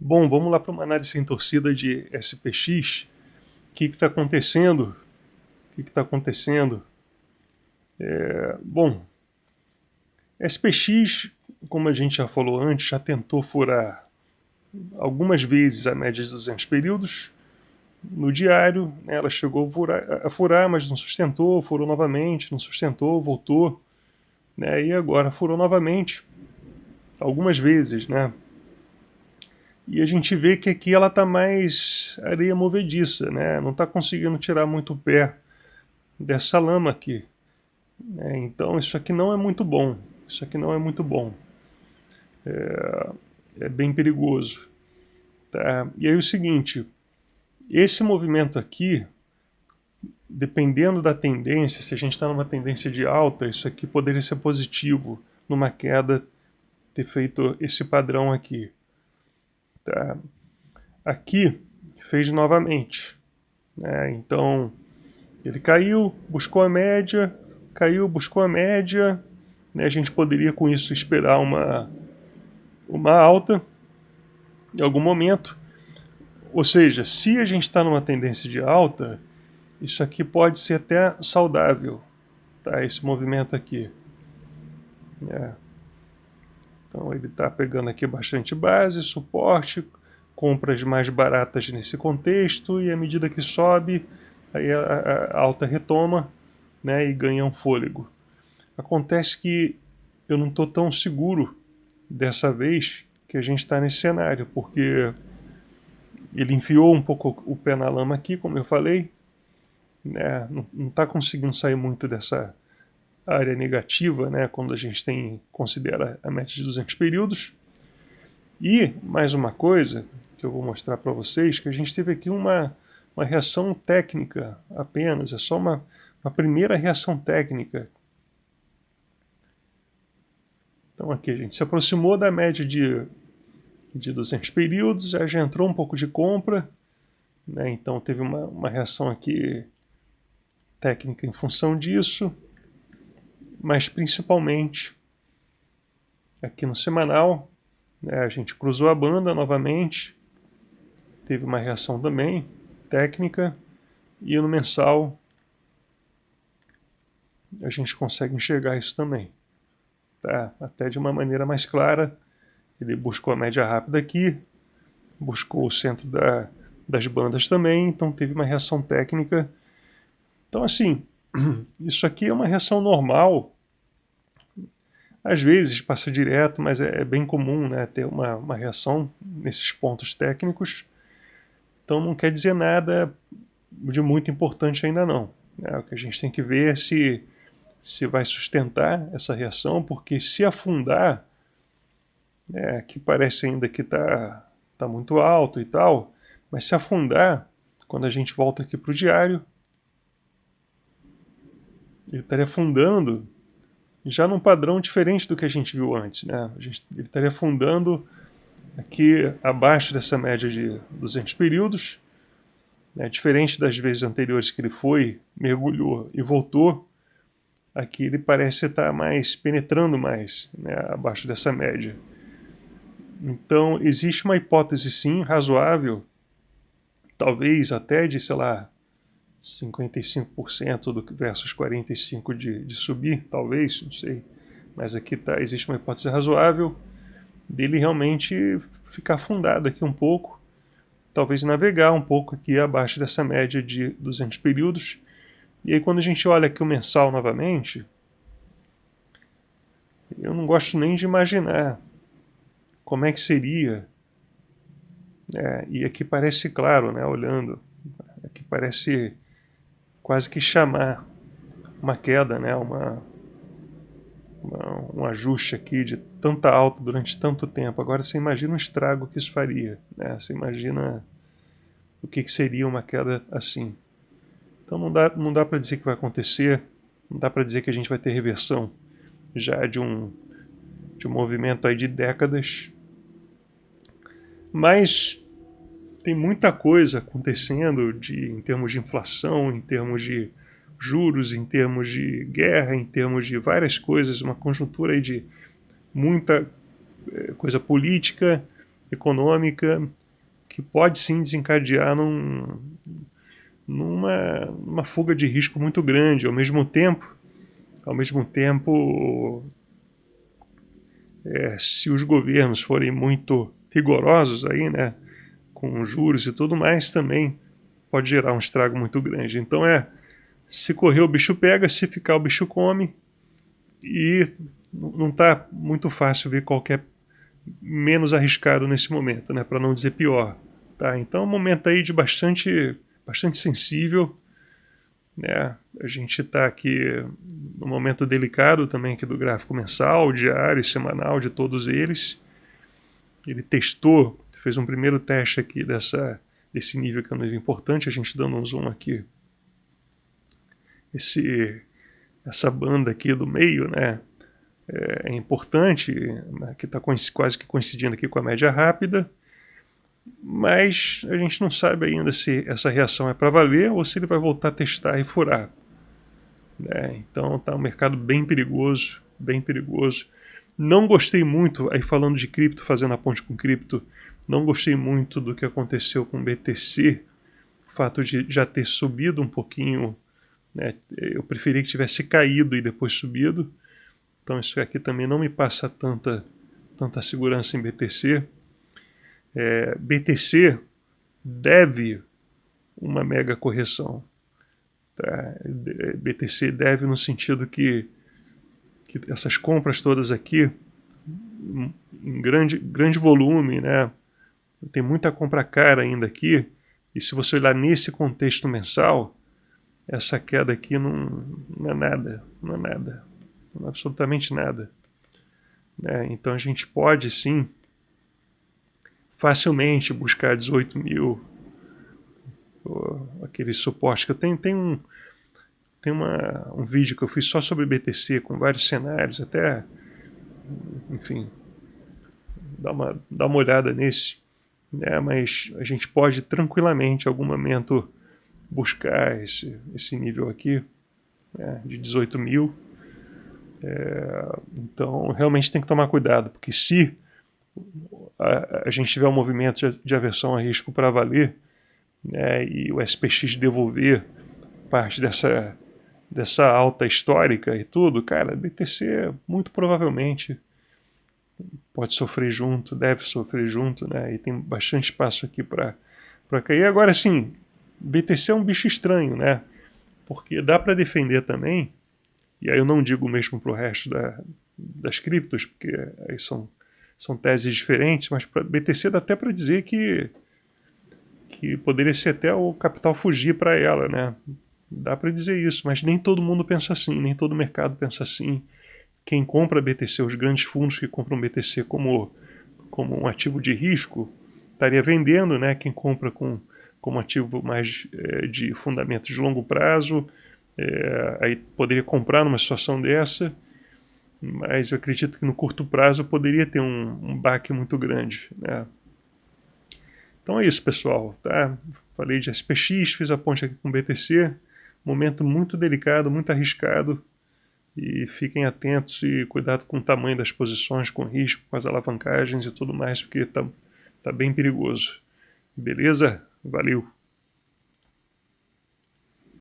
Bom, vamos lá para uma análise sem torcida de SPX. O que está acontecendo? O que está acontecendo? Bom, SPX, como a gente já falou antes, já tentou furar algumas vezes a média de 200 períodos no diário, né? Ela chegou a furar, mas não sustentou, furou novamente, não sustentou, voltou, né? E agora furou novamente, algumas vezes, né? E a gente vê que aqui ela está mais areia movediça, né? Não está conseguindo tirar muito o pé dessa lama aqui, né? Então isso aqui não é muito bom. Isso aqui não é muito bom. É bem perigoso. Tá? E aí o seguinte, esse movimento aqui, dependendo da tendência, se a gente está numa tendência de alta, isso aqui poderia ser positivo numa queda, ter feito esse padrão aqui. Tá? Aqui fez novamente, né? Então ele caiu, buscou a média, caiu, buscou a média, né? A gente poderia com isso esperar uma alta em algum momento. Ou seja, se a gente está numa tendência de alta, isso aqui pode ser até saudável, tá? Esse movimento aqui. Né? Então ele está pegando aqui bastante base, suporte, compras mais baratas nesse contexto, e à medida que sobe, aí a alta retoma, né, e ganha um fôlego. Acontece que eu não estou tão seguro dessa vez que a gente está nesse cenário, porque ele enfiou um pouco o pé na lama aqui, como eu falei, né, não está conseguindo sair muito dessa área negativa, né, quando a gente considera a média de 200 períodos. E mais uma coisa que eu vou mostrar para vocês, que a gente teve aqui uma reação técnica apenas, é só uma primeira reação técnica. Então aqui a gente se aproximou da média de 200 períodos, já entrou um pouco de compra, né? Então teve uma reação aqui técnica em função disso, mas principalmente aqui no semanal, né, a gente cruzou a banda novamente, teve uma reação também técnica, e no mensal a gente consegue enxergar isso também, tá? Até de uma maneira mais clara. Ele buscou a média rápida aqui, buscou o centro das bandas também, então teve uma reação técnica. Então assim, isso aqui é uma reação normal, às vezes passa direto, mas é bem comum, né, ter uma reação nesses pontos técnicos. Então não quer dizer nada de muito importante ainda não, né? O que a gente tem que ver é se vai sustentar essa reação, porque se afundar, né, que parece ainda que tá muito alto e tal, mas se afundar, quando a gente volta aqui para o diário, ele estaria afundando já num padrão diferente do que a gente viu antes, né? Ele estaria afundando aqui abaixo dessa média de 200 períodos, né? Diferente das vezes anteriores que ele foi, mergulhou e voltou, aqui ele parece estar penetrando mais, né, abaixo dessa média. Então existe uma hipótese sim razoável, talvez até de, sei lá, 55% versus 45% de subir, talvez, não sei. Mas aqui existe uma hipótese razoável dele realmente ficar afundado aqui um pouco, talvez navegar um pouco aqui abaixo dessa média de 200 períodos. E aí quando a gente olha aqui o mensal novamente, eu não gosto nem de imaginar como é que seria. E aqui parece claro, né, olhando, aqui parece quase que chamar uma queda, né, um ajuste aqui de tanta alta durante tanto tempo. Agora você imagina o estrago que isso faria, né? Você imagina o que seria uma queda assim. Então não dá para dizer que vai acontecer, não dá para dizer que a gente vai ter reversão já de um movimento aí de décadas, mas tem muita coisa acontecendo em termos de inflação, em termos de juros, em termos de guerra, em termos de várias coisas, uma conjuntura aí de muita coisa política, econômica que pode sim desencadear numa fuga de risco muito grande. Ao mesmo tempo, se os governos forem muito rigorosos aí, né, com juros e tudo mais, também pode gerar um estrago muito grande. Então se correr o bicho pega, se ficar o bicho come, e não está muito fácil ver qualquer menos arriscado nesse momento, né, para não dizer pior. Tá? Então é um momento aí de bastante sensível, né? A gente está aqui num momento delicado também aqui do gráfico mensal, diário, semanal, de todos eles. Ele fez um primeiro teste aqui desse nível que é um nível importante, a gente dando um zoom aqui. Essa banda aqui do meio, né, é importante, né, que está quase que coincidindo aqui com a média rápida, mas a gente não sabe ainda se essa reação é para valer ou se ele vai voltar a testar e furar. Né? Então está um mercado bem perigoso, bem perigoso. Não gostei muito, aí falando de cripto, fazendo a ponte com cripto, não gostei muito do que aconteceu com o BTC, o fato de já ter subido um pouquinho, né? Eu preferi que tivesse caído e depois subido, então isso aqui também não me passa tanta segurança em BTC. BTC deve uma mega correção. Tá? BTC deve no sentido que essas compras todas aqui, em grande volume, né? Tem muita compra cara ainda aqui, e se você olhar nesse contexto mensal, essa queda aqui não é nada, não é absolutamente nada. Né? Então a gente pode sim facilmente buscar 18 mil, aquele suporte que eu tenho. Tem um vídeo que eu fiz só sobre BTC, com vários cenários, até, enfim, dá uma olhada nesse, né? Mas a gente pode tranquilamente, em algum momento, buscar esse nível aqui, né, de 18 mil. Então, realmente tem que tomar cuidado, porque se a gente tiver um movimento de aversão a risco para valer, né, e o SPX devolver parte dessa alta histórica e tudo, cara, BTC muito provavelmente pode sofrer junto, deve sofrer junto, né, e tem bastante espaço aqui para cair. Agora sim, BTC é um bicho estranho, né, porque dá para defender também, e aí eu não digo mesmo para o resto das criptos, porque aí são teses diferentes, mas para BTC dá até para dizer que poderia ser até o capital fugir para ela, né? Dá para dizer isso, mas nem todo mundo pensa assim, nem todo mercado pensa assim. Quem compra BTC, os grandes fundos que compram BTC como um ativo de risco, estaria vendendo, né? Quem compra como ativo mais de fundamentos de longo prazo, aí poderia comprar numa situação dessa, mas eu acredito que no curto prazo poderia ter um baque muito grande, né? Então é isso, pessoal, tá? Falei de SPX, fiz a ponte aqui com BTC, momento muito delicado, muito arriscado, e fiquem atentos e cuidado com o tamanho das posições, com risco, com as alavancagens e tudo mais, porque tá bem perigoso. Beleza? Valeu!